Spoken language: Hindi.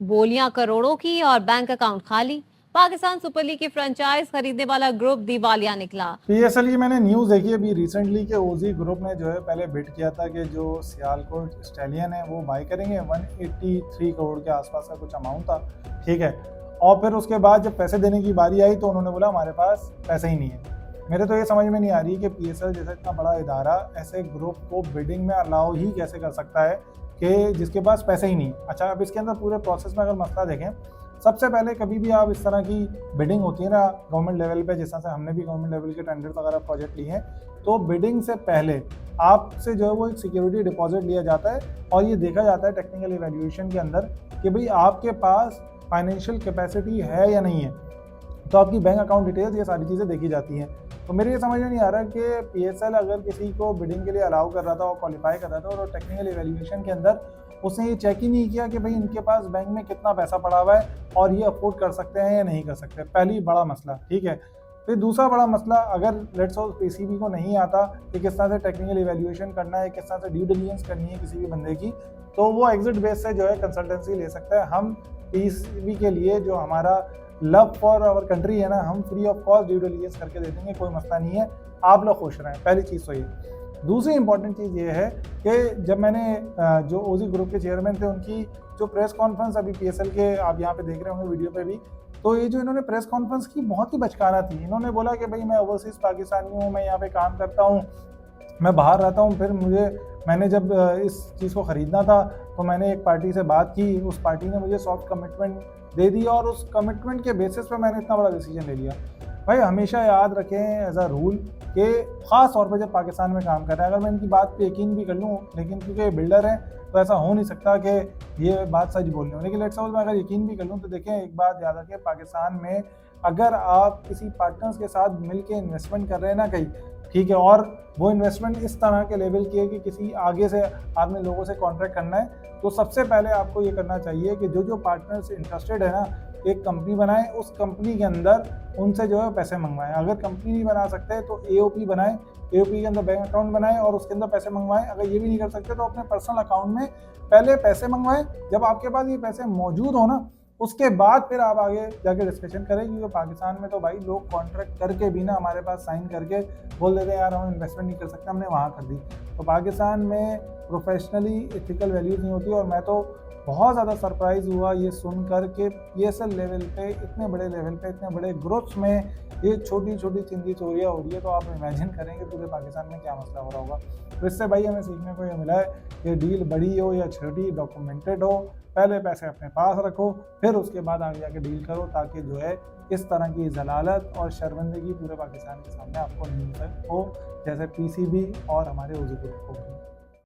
बोलियां करोड़ों की और बैंक अकाउंट खाली। पाकिस्तान सुपर लीग की फ्रेंचाइज खरीदने वाला ग्रुप दिवालिया निकला। पीएसएल की मैंने न्यूज़ देखी अभी रिसेंटली कि ओजी ग्रुप ने जो है पहले बिड किया था कि जो सियालकोट स्टैलियन है वो बाय करेंगे 183 करोड़ के आसपास का कुछ अमाउंट था। ठीक है। और फिर उसके बाद जब पैसे देने की बारी आई तो उन्होंने बोला हमारे पास पैसे ही नहीं है। मेरे तो ये समझ में नहीं आ रही कि पीएसएल जैसा इतना बड़ा इदारा ऐसे ग्रुप को बिडिंग में अलाउ ही कैसे कर सकता है कि जिसके पास पैसे ही नहीं। अच्छा, अब इसके अंदर पूरे प्रोसेस में अगर मसला देखें, सबसे पहले कभी भी आप इस तरह की बिडिंग होती है ना गवर्नमेंट लेवल पे, जिस तरह से हमने भी गवर्नमेंट लेवल के टेंडर वगैरह प्रोजेक्ट लिए हैं, तो बिडिंग से पहले आपसे जो है वो एक सिक्योरिटी डिपॉजिट लिया जाता है और ये देखा जाता है टेक्निकल इवैल्यूएशन के अंदर कि भाई आपके पास फाइनेंशियल कैपेसिटी है या नहीं है। तो आपकी बैंक अकाउंट डिटेल्स, ये सारी चीज़ें देखी जाती हैं। तो मेरे ये समझ में नहीं आ रहा कि पीएसएल अगर किसी को बिडिंग के लिए अलाउ कर रहा था और क्वालिफाई कर रहा था और टेक्निकल इवैल्यूएशन के अंदर उसने ये चेक ही नहीं किया कि भाई इनके पास बैंक में कितना पैसा पड़ा हुआ है और ये अफोर्ड कर सकते हैं या नहीं कर सकते। पहली बड़ा मसला, ठीक है। फिर दूसरा बड़ा मसला, अगर लेट्स सपोज पीसीबी को नहीं आता कि किस तरह से टेक्निकल इवैल्यूएशन करना है, किस तरह से ड्यू डिलिजेंस करनी है किसी भी बंदे की, तो वो एग्जिट बेस से जो है कंसल्टेंसी ले सकता है। हम पीसीबी के लिए जो हमारा लव फॉर आवर कंट्री है ना, हम free of cost due diligence करके दे देंगे, कोई मसला नहीं है, आप लोग खुश रहें। पहली चीज़ तो ये। दूसरी इंपॉर्टेंट चीज़ ये है कि जब मैंने जो ओजी ग्रुप के चेयरमैन थे उनकी जो प्रेस कॉन्फ्रेंस अभी पीएसएल के आप यहाँ पे देख रहे होंगे वीडियो पे भी, तो ये जो इन्होंने प्रेस कॉन्फ्रेंस की बहुत ही बचकाना थी। इन्होंने बोला कि भाई मैं ओवरसीज़ पाकिस्तानी हूँ, मैं यहाँ पे काम करता हूँ, मैं बाहर रहता हूँ, फिर मैंने जब इस चीज़ को ख़रीदना था तो मैंने एक पार्टी से बात की, उस पार्टी ने मुझे सॉफ्ट कमिटमेंट दे दी और उस कमिटमेंट के बेसिस पे मैंने इतना बड़ा डिसीजन ले लिया। भाई हमेशा याद रखें एज अ रूल कि ख़ास तौर पर जब पाकिस्तान में काम कर रहे हैं, अगर मैं इनकी बात पे यकीन भी कर लूँ, लेकिन क्योंकि ये बिल्डर हैं तो ऐसा हो नहीं सकता कि ये बात सच बोल रहे हो। लेकिन लेट्स सपोज मैं अगर यकीन भी कर लूँ तो देखें, एक बात याद रखें, पाकिस्तान में अगर आप किसी पार्टनर्स के साथ मिल के इन्वेस्टमेंट कर रहे हैं ना कहीं, ठीक है, और वो इन्वेस्टमेंट इस तरह के लेवल की है कि किसी आगे से आपने लोगों से कॉन्ट्रैक्ट करना है, तो सबसे पहले आपको ये करना चाहिए कि जो जो पार्टनर्स इंटरेस्टेड है ना, एक कंपनी बनाएं, उस कंपनी के अंदर उनसे जो है पैसे मंगवाएं। अगर कंपनी नहीं बना सकते तो एओपी बनाएं, एओपी के अंदर बैंक अकाउंट बनाएं और उसके अंदर पैसे मंगवाएं। अगर ये भी नहीं कर सकते तो अपने पर्सनल अकाउंट में पहले पैसे मंगवाएं। जब आपके पास ये पैसे मौजूद हो ना, उसके बाद फिर आप आगे जाके डिस्कशन करें, क्योंकि पाकिस्तान में तो भाई लोग कॉन्ट्रैक्ट करके भी ना हमारे पास साइन करके बोल देते हैं यार हम इन्वेस्टमेंट नहीं कर सकते, हमने वहाँ कर दी। तो पाकिस्तान में प्रोफेशनली एथिकल वैल्यूज़ नहीं होती और मैं तो बहुत ज़्यादा सरप्राइज़ हुआ ये सुनकर के पीएसएल लेवल पे, इतने बड़े लेवल पे, इतने बड़े ग्रुप्स में ये छोटी छोटी चिंदी चोरियाँ हो रही है। तो आप इमेजिन करेंगे पूरे पाकिस्तान में क्या मसला हो रहा होगा। तो इससे भाई हमें सीखने को ये मिला है कि डील बड़ी हो या छोटी, डॉक्यूमेंटेड हो, पहले पैसे अपने पास रखो, फिर उसके बाद आगे जाके डील करो, ताकि जो है इस तरह की जलालत और शर्मिंदगी पूरे पाकिस्तान के सामने आपको नहीं हो जैसे पीसीबी और हमारे ओजी ग्रुप को।